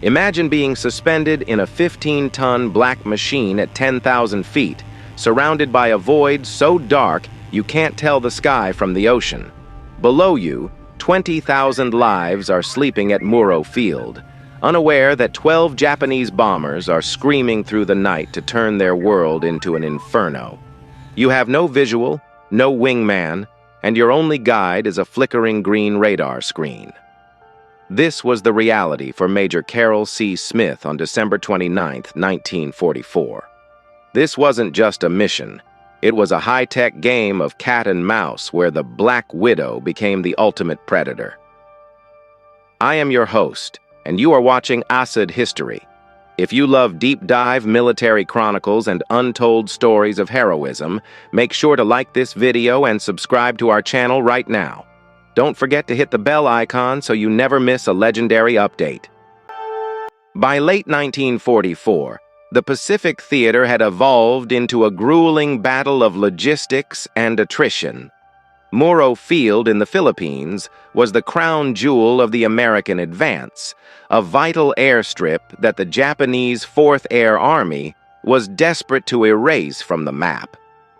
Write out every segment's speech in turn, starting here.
Imagine being suspended in a 15-ton black machine at 10,000 feet, surrounded by a void so dark you can't tell the sky from the ocean. Below you, 20,000 lives are sleeping at Muro Field, unaware that 12 Japanese bombers are screaming through the night to turn their world into an inferno. You have no visual, no wingman, and your only guide is a flickering green radar screen. This was the reality for Major Carroll Smith on December 29, 1944. This wasn't just a mission. It was a high-tech game of cat and mouse where the Black Widow became the ultimate predator. I am your host, and you are watching Asad History. If you love deep-dive military chronicles and untold stories of heroism, make sure to like this video and subscribe to our channel right now. Don't forget to hit the bell icon so you never miss a legendary update. By late 1944, the Pacific Theater had evolved into a grueling battle of logistics and attrition. Muro Field in the Philippines was the crown jewel of the American advance, a vital airstrip that the Japanese 4th Air Army was desperate to erase from the map.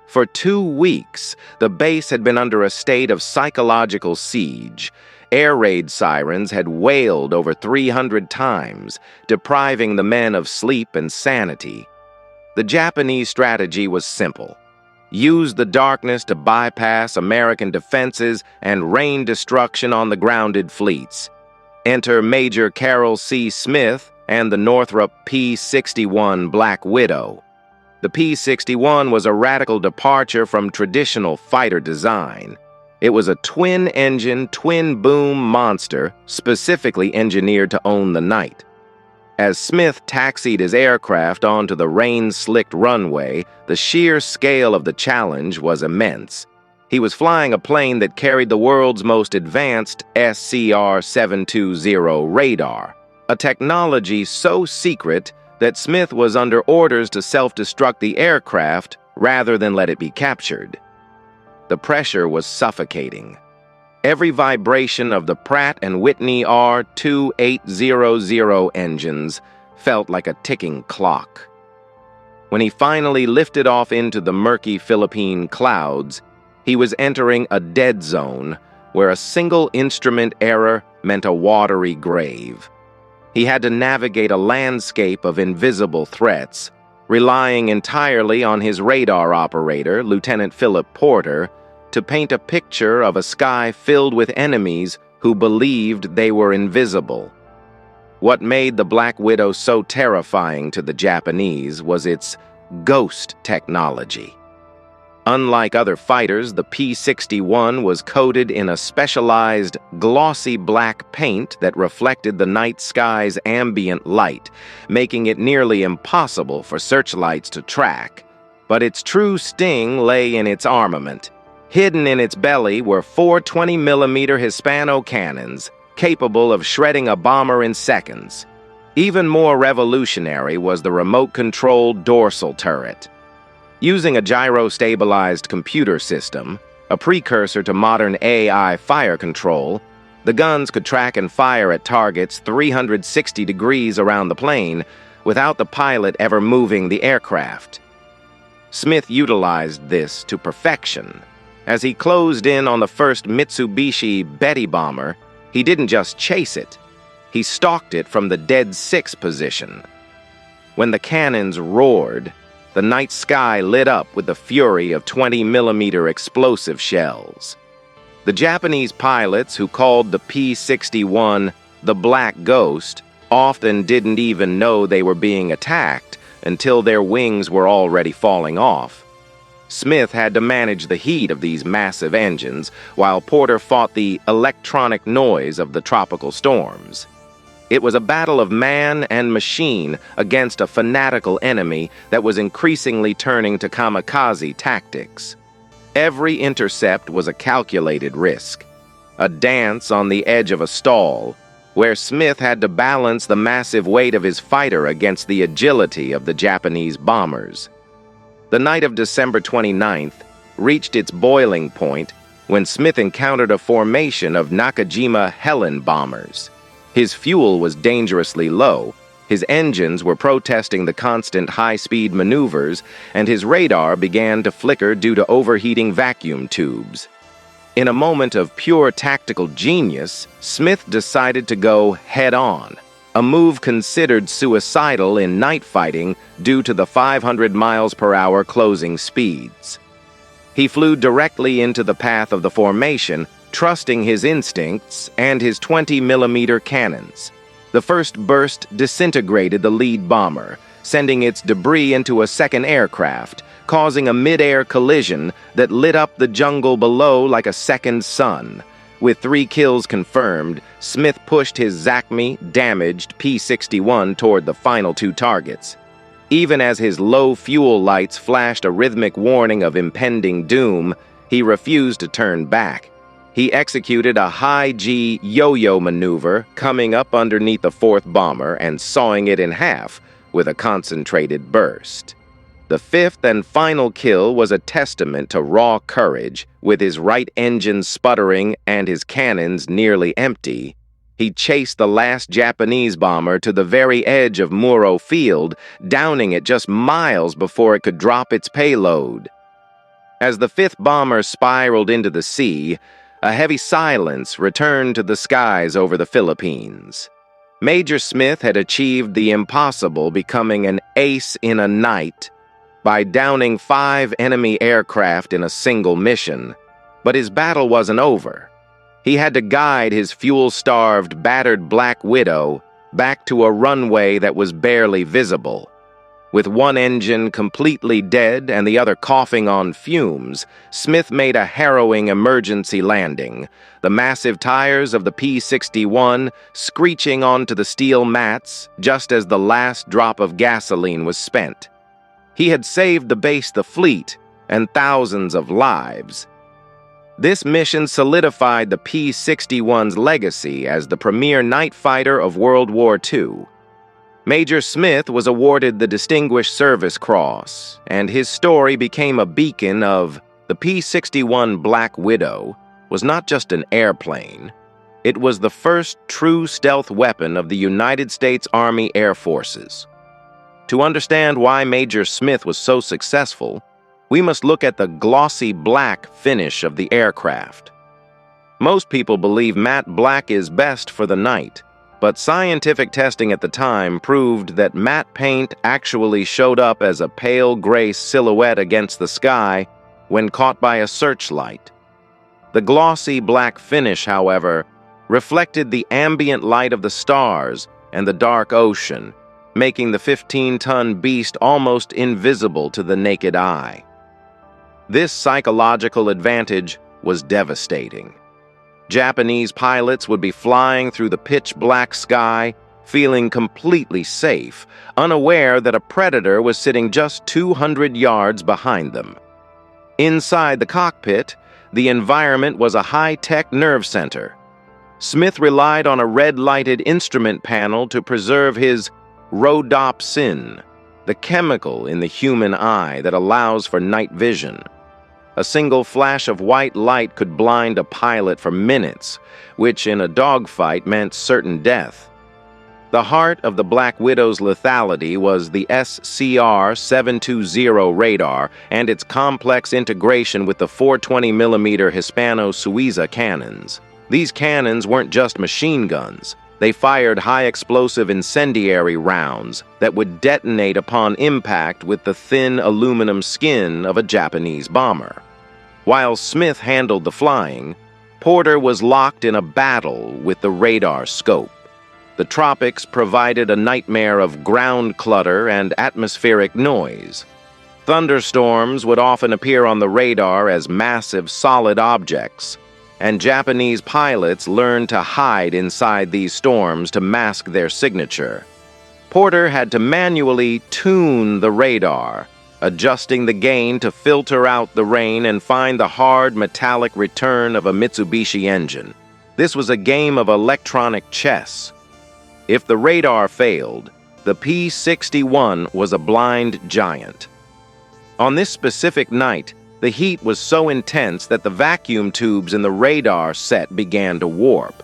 For 2 weeks, the base had been under a state of psychological siege. Air raid sirens had wailed over 300 times, depriving the men of sleep and sanity. The Japanese strategy was simple. Use the darkness to bypass American defenses and rain destruction on the grounded fleets. Enter Major Carroll Smith and the Northrop P-61 Black Widow. The P-61 was a radical departure from traditional fighter design. It was a twin-engine, twin-boom monster specifically engineered to own the night. As Smith taxied his aircraft onto the rain-slicked runway, the sheer scale of the challenge was immense. He was flying a plane that carried the world's most advanced SCR-720 radar, a technology so secret that Smith was under orders to self-destruct the aircraft rather than let it be captured. The pressure was suffocating. Every vibration of the Pratt & Whitney R2800 engines felt like a ticking clock. When he finally lifted off into the murky Philippine clouds, he was entering a dead zone where a single instrument error meant a watery grave. He had to navigate a landscape of invisible threats, relying entirely on his radar operator, Lieutenant Philip Porter, to paint a picture of a sky filled with enemies who believed they were invisible. What made the Black Widow so terrifying to the Japanese was its ghost technology. Unlike other fighters, the P-61 was coated in a specialized, glossy black paint that reflected the night sky's ambient light, making it nearly impossible for searchlights to track. But its true sting lay in its armament. Hidden in its belly were 4 20mm Hispano cannons, capable of shredding a bomber in seconds. Even more revolutionary was the remote-controlled dorsal turret. Using a gyro-stabilized computer system, a precursor to modern AI fire control, the guns could track and fire at targets 360 degrees around the plane without the pilot ever moving the aircraft. Smith utilized this to perfection. As he closed in on the first Mitsubishi Betty bomber, he didn't just chase it, he stalked it from the dead six position. When the cannons roared, the night sky lit up with the fury of 20mm explosive shells. The Japanese pilots who called the P-61 the Black Ghost often didn't even know they were being attacked until their wings were already falling off. Smith had to manage the heat of these massive engines while Porter fought the electronic noise of the tropical storms. It was a battle of man and machine against a fanatical enemy that was increasingly turning to kamikaze tactics. Every intercept was a calculated risk, a dance on the edge of a stall, where Smith had to balance the massive weight of his fighter against the agility of the Japanese bombers. The night of December 29th reached its boiling point when Smith encountered a formation of Nakajima Helen bombers. His fuel was dangerously low, his engines were protesting the constant high-speed maneuvers, and his radar began to flicker due to overheating vacuum tubes. In a moment of pure tactical genius, Smith decided to go head-on, a move considered suicidal in night fighting due to the 500 miles per hour closing speeds. He flew directly into the path of the formation, trusting his instincts and his 20mm cannons. The first burst disintegrated the lead bomber, sending its debris into a second aircraft, causing a mid-air collision that lit up the jungle below like a second sun. With 3 kills confirmed, Smith pushed his Zachmy-damaged P-61 toward the final 2 targets. Even as his low fuel lights flashed a rhythmic warning of impending doom, he refused to turn back. He executed a high-G yo-yo maneuver, coming up underneath the 4th bomber and sawing it in half with a concentrated burst. The 5th and final kill was a testament to raw courage. With his right engine sputtering and his cannons nearly empty, he chased the last Japanese bomber to the very edge of Muro Field, downing it just miles before it could drop its payload. As the 5th bomber spiraled into the sea, a heavy silence returned to the skies over the Philippines. Major Smith had achieved the impossible, becoming an ace in a night by downing 5 enemy aircraft in a single mission. But his battle wasn't over. He had to guide his fuel-starved, battered Black Widow back to a runway that was barely visible. With one engine completely dead and the other coughing on fumes, Smith made a harrowing emergency landing, the massive tires of the P-61 screeching onto the steel mats just as the last drop of gasoline was spent. He had saved the base, the fleet, and thousands of lives. This mission solidified the P-61's legacy as the premier night fighter of World War II. Major Smith was awarded the Distinguished Service Cross, and his story became a beacon of the P-61 Black Widow was not just an airplane. It was the first true stealth weapon of the United States Army Air Forces. To understand why Major Smith was so successful, we must look at the glossy black finish of the aircraft. Most people believe matte black is best for the night, but scientific testing at the time proved that matte paint actually showed up as a pale gray silhouette against the sky when caught by a searchlight. The glossy black finish, however, reflected the ambient light of the stars and the dark ocean, making the 15-ton beast almost invisible to the naked eye. This psychological advantage was devastating. Japanese pilots would be flying through the pitch-black sky, feeling completely safe, unaware that a predator was sitting just 200 yards behind them. Inside the cockpit, the environment was a high-tech nerve center. Smith relied on a red-lighted instrument panel to preserve his rhodopsin, the chemical in the human eye that allows for night vision. A single flash of white light could blind a pilot for minutes, which in a dogfight meant certain death. The heart of the Black Widow's lethality was the SCR-720 radar and its complex integration with the 420mm Hispano-Suiza cannons. These cannons weren't just machine guns. They fired high-explosive incendiary rounds that would detonate upon impact with the thin aluminum skin of a Japanese bomber. While Smith handled the flying, Porter was locked in a battle with the radar scope. The tropics provided a nightmare of ground clutter and atmospheric noise. Thunderstorms would often appear on the radar as massive solid objects, and Japanese pilots learned to hide inside these storms to mask their signature. Porter had to manually tune the radar, adjusting the gain to filter out the rain and find the hard metallic return of a Mitsubishi engine. This was a game of electronic chess. If the radar failed, the P-61 was a blind giant. On this specific night, the heat was so intense that the vacuum tubes in the radar set began to warp.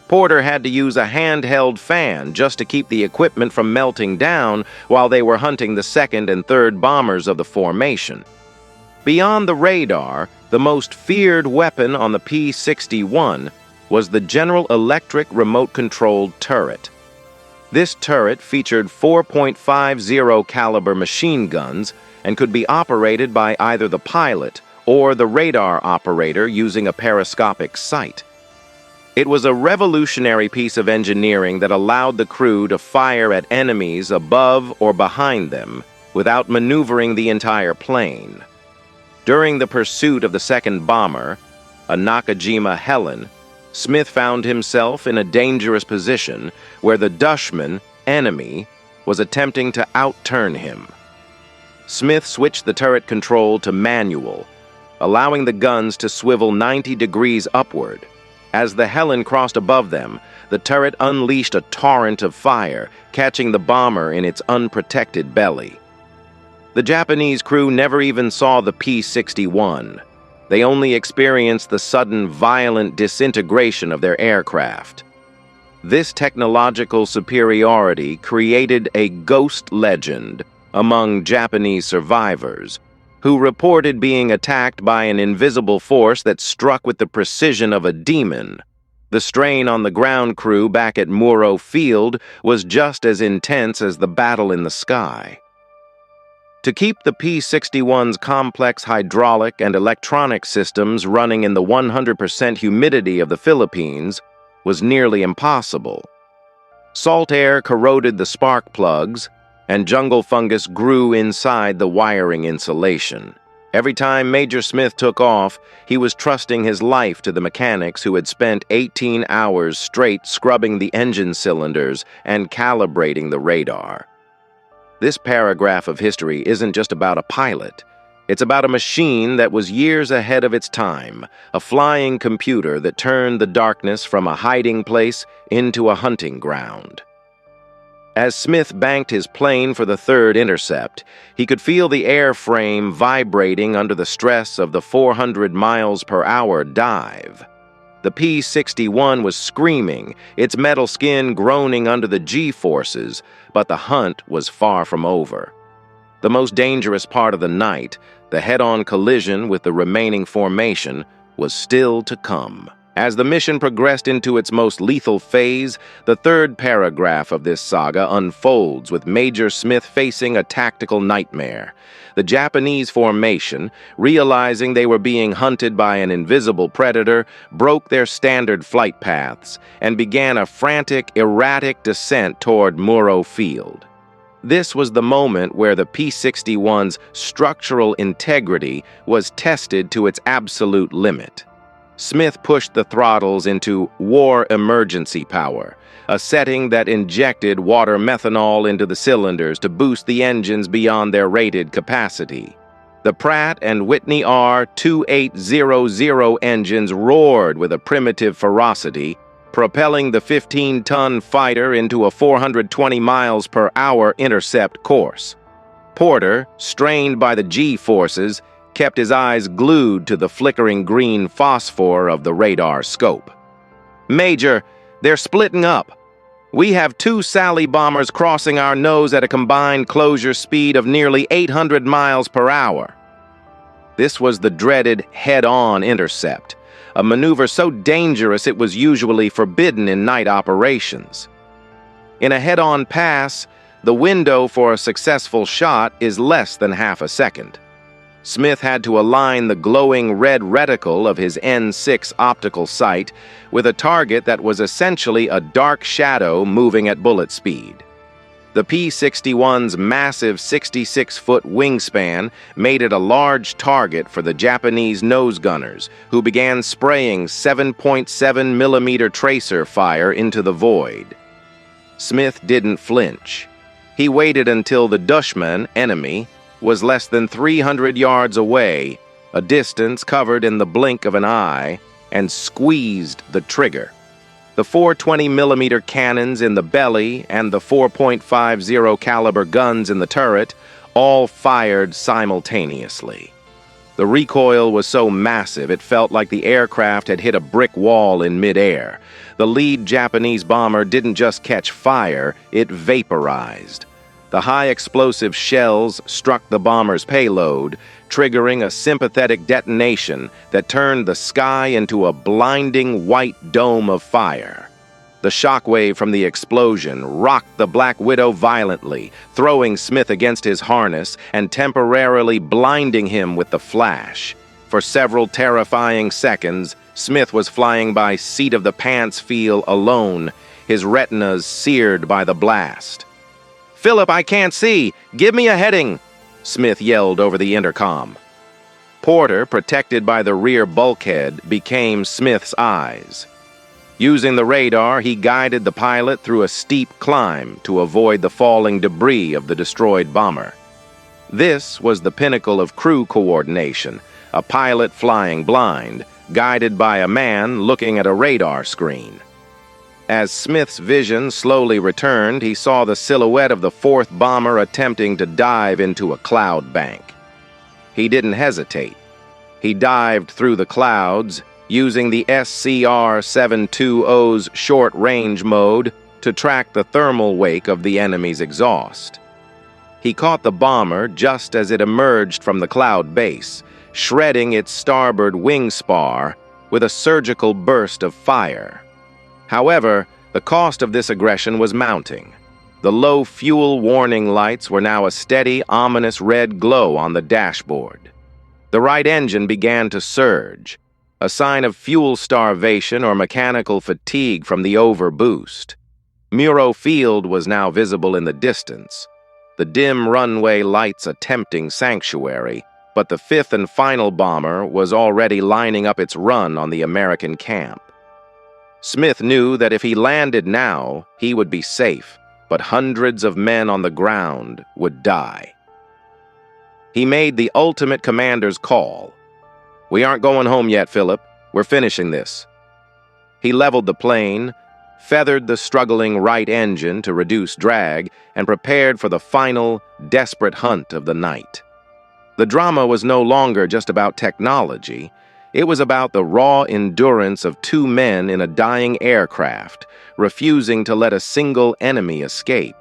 Porter had to use a handheld fan just to keep the equipment from melting down while they were hunting the second and third bombers of the formation. Beyond the radar, the most feared weapon on the P-61 was the General Electric remote-controlled turret. This turret featured 4.50 caliber machine guns and could be operated by either the pilot or the radar operator using a periscopic sight. It was a revolutionary piece of engineering that allowed the crew to fire at enemies above or behind them without maneuvering the entire plane. During the pursuit of the second bomber, a Nakajima Helen, Smith found himself in a dangerous position where the Dushman, enemy, was attempting to outturn him. Smith switched the turret control to manual, allowing the guns to swivel 90 degrees upward. As the Helen crossed above them, the turret unleashed a torrent of fire, catching the bomber in its unprotected belly. The Japanese crew never even saw the P-61. They only experienced the sudden, violent disintegration of their aircraft. This technological superiority created a ghost legend among Japanese survivors, who reported being attacked by an invisible force that struck with the precision of a demon. The strain on the ground crew back at Muro Field was just as intense as the battle in the sky. To keep the P-61's complex hydraulic and electronic systems running in the 100% humidity of the Philippines was nearly impossible. Salt air corroded the spark plugs, and jungle fungus grew inside the wiring insulation. Every time Major Smith took off, he was trusting his life to the mechanics who had spent 18 hours straight scrubbing the engine cylinders and calibrating the radar. This paragraph of history isn't just about a pilot. It's about a machine that was years ahead of its time, a flying computer that turned the darkness from a hiding place into a hunting ground. As Smith banked his plane for the third intercept, he could feel the airframe vibrating under the stress of the 400 miles per hour dive. The P-61 was screaming, its metal skin groaning under the G-forces, but the hunt was far from over. The most dangerous part of the night, the head-on collision with the remaining formation, was still to come. As the mission progressed into its most lethal phase, the third paragraph of this saga unfolds with Major Smith facing a tactical nightmare. The Japanese formation, realizing they were being hunted by an invisible predator, broke their standard flight paths and began a frantic, erratic descent toward Muro Field. This was the moment where the P-61's structural integrity was tested to its absolute limit. Smith pushed the throttles into war emergency power, a setting that injected water methanol into the cylinders to boost the engines beyond their rated capacity. The Pratt & Whitney R2800 engines roared with a primitive ferocity, propelling the 15-ton fighter into a 420 miles per hour intercept course. Porter, strained by the G-forces, kept his eyes glued to the flickering green phosphor of the radar scope. "Major, they're splitting up. We have 2 Sally bombers crossing our nose at a combined closure speed of nearly 800 miles per hour. This was the dreaded head-on intercept, a maneuver so dangerous it was usually forbidden in night operations. In a head-on pass, the window for a successful shot is less than half a second. Smith had to align the glowing red reticle of his N6 optical sight with a target that was essentially a dark shadow moving at bullet speed. The P-61's massive 66-foot wingspan made it a large target for the Japanese nose gunners, who began spraying 7.7mm tracer fire into the void. Smith didn't flinch. He waited until the Dushman, enemy, was less than 300 yards away, a distance covered in the blink of an eye, and squeezed the trigger. The 420mm cannons in the belly and the 4.50 caliber guns in the turret all fired simultaneously. The recoil was so massive it felt like the aircraft had hit a brick wall in midair. The lead Japanese bomber didn't just catch fire, it vaporized. The high-explosive shells struck the bomber's payload, triggering a sympathetic detonation that turned the sky into a blinding white dome of fire. The shockwave from the explosion rocked the Black Widow violently, throwing Smith against his harness and temporarily blinding him with the flash. For several terrifying seconds, Smith was flying by seat-of-the-pants feel alone, his retinas seared by the blast. "Philip, I can't see! Give me a heading!" Smith yelled over the intercom. Porter, protected by the rear bulkhead, became Smith's eyes. Using the radar, he guided the pilot through a steep climb to avoid the falling debris of the destroyed bomber. This was the pinnacle of crew coordination, a pilot flying blind, guided by a man looking at a radar screen. As Smith's vision slowly returned, he saw the silhouette of the fourth bomber attempting to dive into a cloud bank. He didn't hesitate. He dived through the clouds, using the SCR-720's short-range mode to track the thermal wake of the enemy's exhaust. He caught the bomber just as it emerged from the cloud base, shredding its starboard wing spar with a surgical burst of fire. However, the cost of this aggression was mounting. The low fuel warning lights were now a steady, ominous red glow on the dashboard. The right engine began to surge, a sign of fuel starvation or mechanical fatigue from the overboost. Muro Field was now visible in the distance, the dim runway lights a tempting sanctuary, but the fifth and final bomber was already lining up its run on the American camp. Smith knew that if he landed now, he would be safe, but hundreds of men on the ground would die. He made the ultimate commander's call. "We aren't going home yet, Philip. We're finishing this." He leveled the plane, feathered the struggling right engine to reduce drag, and prepared for the final, desperate hunt of the night. The drama was no longer just about technology. It was about the raw endurance of two men in a dying aircraft, refusing to let a single enemy escape.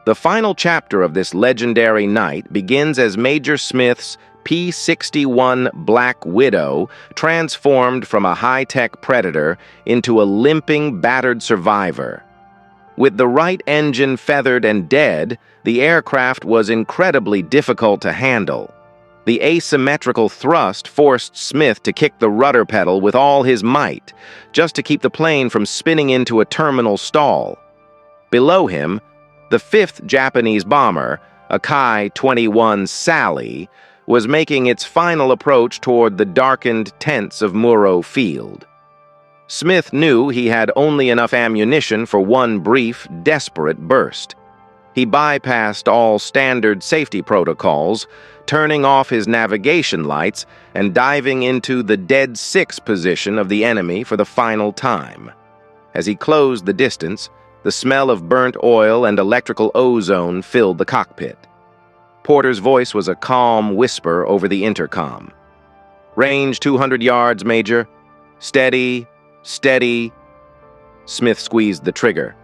The final chapter of this legendary night begins as Major Smith's P-61 Black Widow transformed from a high-tech predator into a limping, battered survivor. With the right engine feathered and dead, the aircraft was incredibly difficult to handle. The asymmetrical thrust forced Smith to kick the rudder pedal with all his might, just to keep the plane from spinning into a terminal stall. Below him, the fifth Japanese bomber, a Kai-21 Sally, was making its final approach toward the darkened tents of Muro Field. Smith knew he had only enough ammunition for one brief, desperate burst. He bypassed all standard safety protocols, turning off his navigation lights and diving into the dead six position of the enemy for the final time. As he closed the distance, the smell of burnt oil and electrical ozone filled the cockpit. Porter's voice was a calm whisper over the intercom. "Range 200 yards, Major. Steady, steady." Smith squeezed the trigger.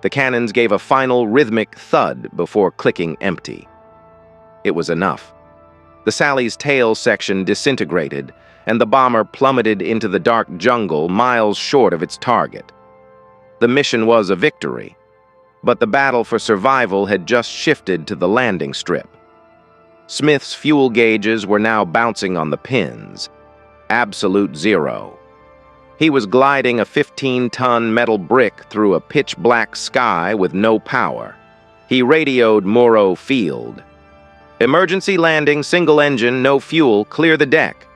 The cannons gave a final rhythmic thud before clicking empty. It was enough. The Sally's tail section disintegrated, and the bomber plummeted into the dark jungle miles short of its target. The mission was a victory, but the battle for survival had just shifted to the landing strip. Smith's fuel gauges were now bouncing on the pins. Absolute zero. He was gliding a 15-ton metal brick through a pitch-black sky with no power. He radioed Muro Field. "Emergency landing, single engine, no fuel, clear the deck."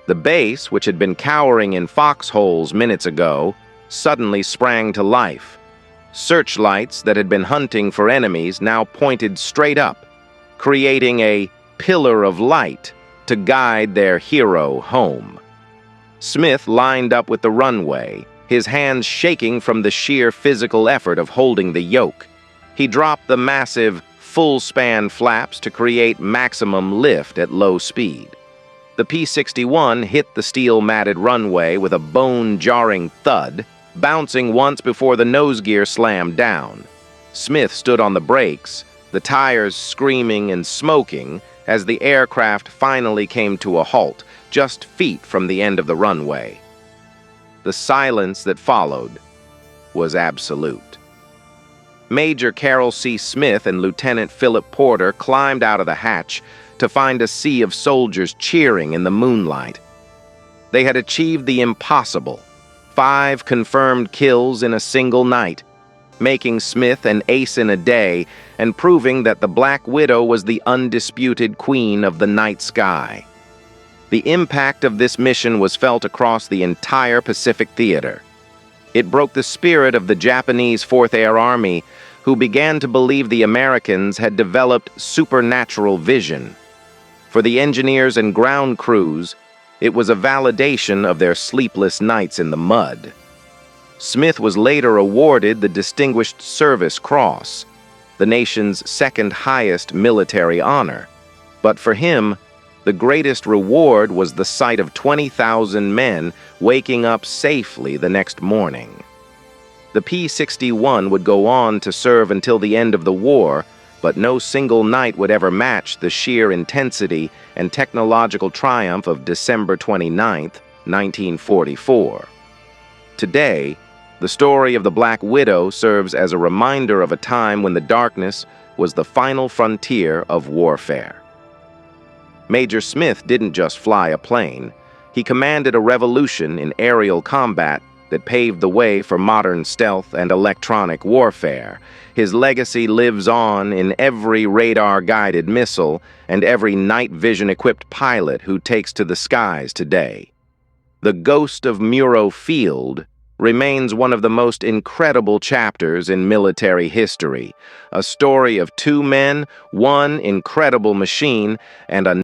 The base, which had been cowering in foxholes minutes ago, suddenly sprang to life. Searchlights that had been hunting for enemies now pointed straight up, creating a pillar of light to guide their hero home. Smith lined up with the runway, his hands shaking from the sheer physical effort of holding the yoke. He dropped the massive, full-span flaps to create maximum lift at low speed. The P-61 hit the steel-matted runway with a bone-jarring thud, bouncing once before the nose gear slammed down. Smith stood on the brakes, the tires screaming and smoking, as the aircraft finally came to a halt, just feet from the end of the runway. The silence that followed was absolute. Major Carroll Smith and Lieutenant Philip Porter climbed out of the hatch to find a sea of soldiers cheering in the moonlight. They had achieved the impossible, 5 confirmed kills in a single night, making Smith an ace in a day and proving that the Black Widow was the undisputed queen of the night sky. The impact of this mission was felt across the entire Pacific theater. It broke the spirit of the Japanese 4th Air Army, who began to believe the Americans had developed supernatural vision. For the engineers and ground crews, it was a validation of their sleepless nights in the mud. Smith was later awarded the Distinguished Service Cross, the nation's second highest military honor. But for him, the greatest reward was the sight of 20,000 men waking up safely the next morning. The P-61 would go on to serve until the end of the war, but no single night would ever match the sheer intensity and technological triumph of December 29, 1944. Today, the story of the Black Widow serves as a reminder of a time when the darkness was the final frontier of warfare. Major Smith didn't just fly a plane. He commanded a revolution in aerial combat that paved the way for modern stealth and electronic warfare. His legacy lives on in every radar-guided missile and every night vision-equipped pilot who takes to the skies today. The ghost of Muro Field remains one of the most incredible chapters in military history, a story of 2 men, 1 incredible machine, and a